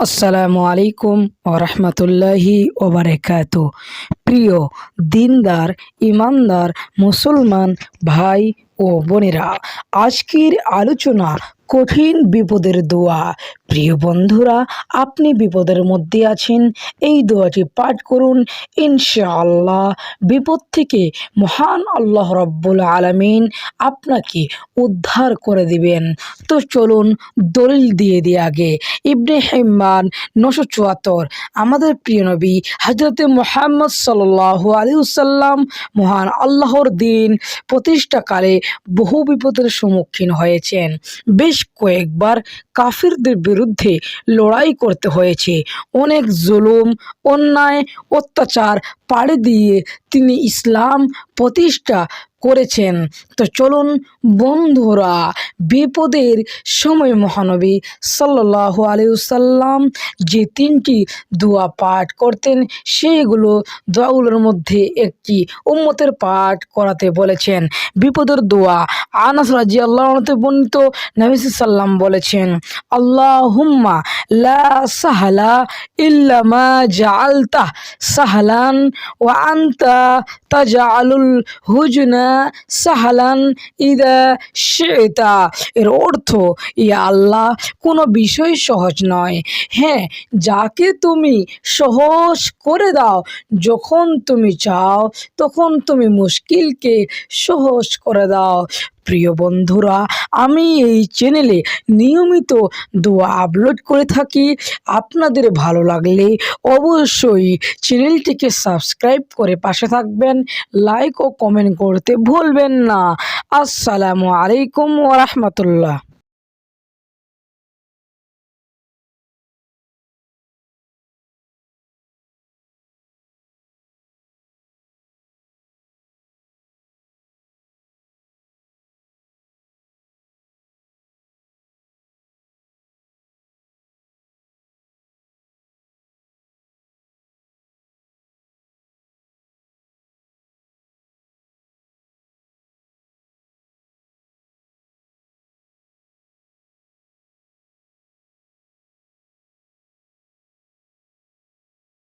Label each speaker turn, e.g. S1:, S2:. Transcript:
S1: আসসালামু আলাইকুম ওরহমতুল্লাহি ওবারাকাতু। প্রিয় দিনদার ইমানদার মুসলমান ভাই ও বোনেরা, আজকের আলোচনা কঠিন বিপদের দোয়া। প্রিয় বন্ধুরা, আপনি বিপদের মধ্যে আছেন, এই দোয়াটি পাঠ করুন। ইনশাআল্লাহ বিপদ থেকে মহান আল্লাহ রব্বুল আলামিন আপনাকে উদ্ধার করে দিবেন। তো চলুন দলিল দিয়ে আগে। ইবনে হিম্মান 974। আমাদের প্রিয় নবী হযরত মুহাম্মদ সাল্লাল্লাহু আলাইহি ওয়াসাল্লাম মহান আল্লাহর দিন প্রতিষ্ঠাকালে বহু বিপদের সম্মুখীন হয়েছেন। বেশ কয়েকবার কাফিরদের বিরুদ্ধে লড়াই করতে হয়েছে। অনেক জুলুম, অন্যায়, অত্যাচার পাড়ি দিয়ে তিনি ইসলাম প্রতিষ্ঠা করেছেন। তো চলুন বন্ধুরা, বিপদের সময় মহানবী সাল্লাল্লাহু আলাইহি ওয়াসাল্লাম যে তিনটি দোয়া পাঠ করতেন, সেইগুলো দোয়াগুলোর মধ্যে একটি উম্মতের পাঠ করাতে বলেছেন। বিপদের দোয়া। আনাস রাদিয়াল্লাহু আনহু বর্ণিত, নবী সাল্লাম বলেছেন, আল্লাহুম্মা লা সাহলা ইল্লা মা জাআলতা সাহলান ওয়া আনতা তাজআলুল হুজনা সাহলান ইদা শি'তা। এর অর্থ, ইয়া আল্লাহ, কোনো বিষয় সহজ নয়, হ্যাঁ, যাকে তুমি সহজ করে দাও। যখন তুমি চাও তখন তুমি মুশকিলকে সহজ করে দাও। প্রিয় বন্ধুরা, আমি এই চ্যানেলে নিয়মিত দোয়া আপলোড করে থাকি। আপনাদের ভালো লাগলে অবশ্যই চ্যানেলটিকে সাবস্ক্রাইব করে পাশে থাকবেন। লাইক ও কমেন্ট করতে ভুলবেন না। আসসালামু আলাইকুম ওয়া রাহমাতুল্লাহ।